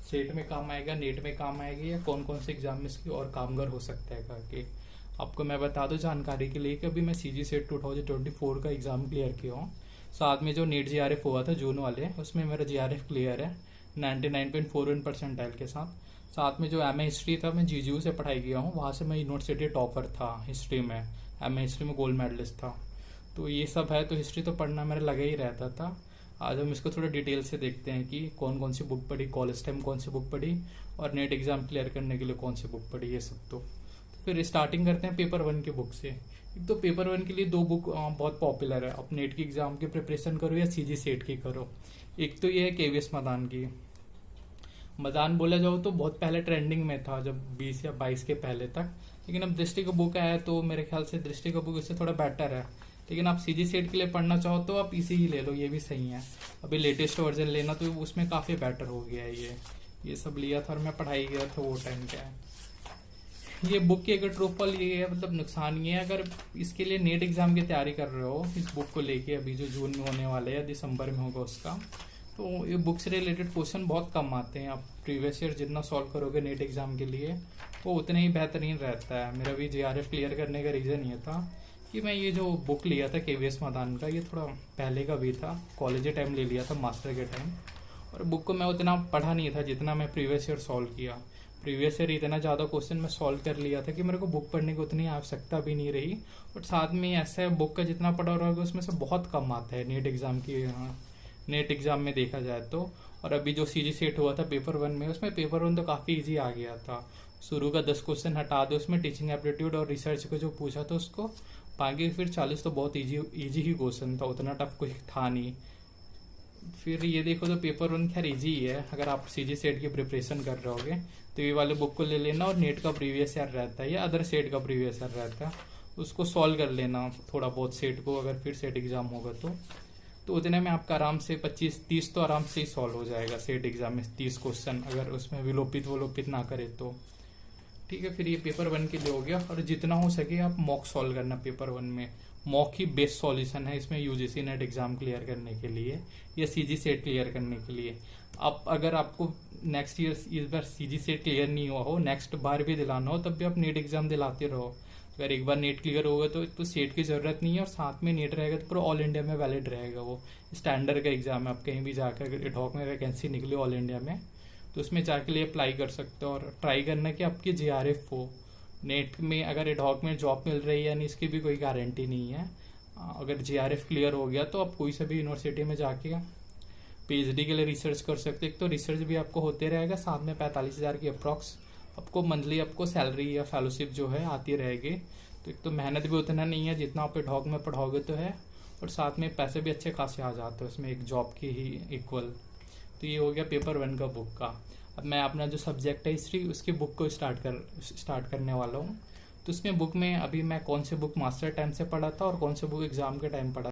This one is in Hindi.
सेट में काम आएगा, नेट में काम आएगी, या कौन कौन से एग्जाम में इसकी और कामगर हो सकता है करके आपको मैं बता दूं जानकारी के लिए कि अभी मैं सीजी सेट 2024 का एग्जाम क्लियर किया हूँ। साथ में जो नीट जीआरएफ हुआ था जून वाले, उसमें मेरा जीआरएफ क्लियर है 99.41% के साथ में जो एमए हिस्ट्री था मैं जीजीयू से पढ़ाई किया हूँ, वहाँ से मैं यूनिवर्सिटी टॉपर था हिस्ट्री में, एमए हिस्ट्री में गोल्ड मेडलिस्ट था। तो ये सब है, तो हिस्ट्री तो पढ़ना मेरा लगा ही रहता था। आज हम इसको थोड़ा डिटेल से देखते हैं कि कौन कौन सी बुक पढ़ी, कॉलेज टाइम कौन सी बुक पढ़ी, और नेट एग्जाम क्लियर करने के लिए कौन सी बुक पढ़ी, ये सब। तो फिर स्टार्टिंग करते हैं पेपर 1 की बुक से। एक तो पेपर 1 के लिए 2 बुक बहुत पॉपुलर है, आप नेट की एग्जाम की प्रिपरेशन करो या सीजी सेट की करो। एक तो ये है केवीएस मदान की। मदान बोला जाओ तो बहुत पहले ट्रेंडिंग में था, जब 20 या 22 के पहले तक, लेकिन अब दृष्टि का बुक आया तो मेरे ख्याल से दृष्टि का बुक इससे थोड़ा बेटर है। लेकिन आप सीजी सेट के लिए पढ़ना चाहो तो आप इसी ही ले लो, ये भी सही है। अभी लेटेस्ट वर्जन लेना तो उसमें काफ़ी बेटर हो गया है। ये सब लिया था और मैं पढ़ाई किया था वो टाइम क्या है। ये बुक की अगर ट्रूफॉल ये है, मतलब नुकसान ये है, अगर इसके लिए नेट एग्जाम की तैयारी कर रहे हो इस बुक को लेके, अभी जो जून में होने वाला है या दिसंबर में होगा उसका, तो ये बुक से रिलेटेड क्वेश्चन बहुत कम आते हैं। आप प्रीवियस ईयर जितना सॉल्व करोगे नेट एग्जाम के लिए वो उतना ही बेहतरीन रहता है। मेरा भी जीआरएफ क्लियर करने का रीज़न ये था कि मैं ये जो बुक लिया था केवीएस मदान का, ये थोड़ा पहले का भी था, कॉलेज टाइम ले लिया था मास्टर के टाइम, और बुक को मैं उतना पढ़ा नहीं था जितना मैं प्रीवियस ईयर सॉल्व किया। प्रीवियस ईयर इतना ज़्यादा क्वेश्चन मैं सॉल्व कर लिया था कि मेरे को बुक पढ़ने की उतनी आवश्यकता भी नहीं रही। और साथ में ऐसा है, बुक का जितना पढ़ा रहोगे उसमें से बहुत कम आता है नेट एग्जाम की, नेट एग्जाम में देखा जाए तो। और अभी जो सीजी सेट हुआ था पेपर 1 में, उसमें पेपर 1 तो काफ़ी इजी आ गया था। शुरू का 10 क्वेश्चन हटा दो, उसमें टीचिंग एप्टीट्यूड और रिसर्च को जो पूछा था उसको, बाकी फिर 40 तो बहुत इजी ही क्वेश्चन था, उतना टफ कुछ था नहीं। फिर ये देखो तो पेपर 1 खैर इजी ही है, अगर आप सीजी सेट की प्रिपरेशन कर रहे होगे तो ये वाले बुक को ले लेना, और नेट का प्रीवियस ईयर रहता है या अदर सेट का प्रीवियस ईयर रहता है, उसको सॉल्व कर लेना थोड़ा बहुत सेट को, अगर फिर सेट एग्जाम होगा तो उतने में आपका आराम से 25-30 तो आराम से ही सॉल्व हो जाएगा सेट एग्जाम में, 30 क्वेश्चन अगर उसमें विलोपित ना करे तो। ठीक है, फिर ये पेपर 1 के लिए हो गया। और जितना हो सके आप मॉक सॉल्व करना पेपर 1 में। मॉक ही बेस्ट सॉल्यूशन है इसमें यूजीसी नेट एग्जाम क्लियर करने के लिए या सीजी सेट क्लियर करने के लिए। आप अगर आपको नेक्स्ट ईयर इस बार सीजी सेट क्लियर नहीं हुआ हो, नेक्स्ट बार भी दिलाना हो, तब भी आप नेट एग्जाम दिलाते रहो। अगर एक बार नेट क्लियर होगा तो सेट की ज़रूरत नहीं है, और साथ में नेट रहेगा तो पूरा ऑल इंडिया में वैलिड रहेगा। वो स्टैंडर्ड का एग्जाम है, आप कहीं भी जाकर एडहॉक में वैकेंसी निकले ऑल इंडिया में तो उसमें जाके लिए अप्लाई कर सकते हो। और ट्राई करना कि आपकी जीआरएफ हो। नेट में अगर एडहॉक में जॉब मिल रही है यानी इसकी भी कोई गारंटी नहीं है। अगर जीआरएफ क्लियर हो गया तो आप कोई सा भी यूनिवर्सिटी में जाके पीएचडी के लिए रिसर्च कर सकते हैं। तो रिसर्च भी आपको होते रहेगा, साथ में 45,000 की अप्रॉक्स आपको मंथली आपको सैलरी या फेलोशिप जो है आती रहेगी। तो एक तो मेहनत भी उतना नहीं है जितना आप एडहॉक में पढ़ाओगे तो है, और साथ में पैसे भी अच्छे खासे आ जाते हैं उसमें, एक जॉब की ही इक्वल। तो ये हो गया पेपर 1 का बुक का। अब मैं अपना जो सब्जेक्ट है हिस्ट्री, उसकी बुक को स्टार्ट करने वाला हूँ। तो उसमें बुक में अभी मैं कौन से बुक मास्टर टाइम से पढ़ा था और कौन से बुक एग्जाम के टाइम पढ़ा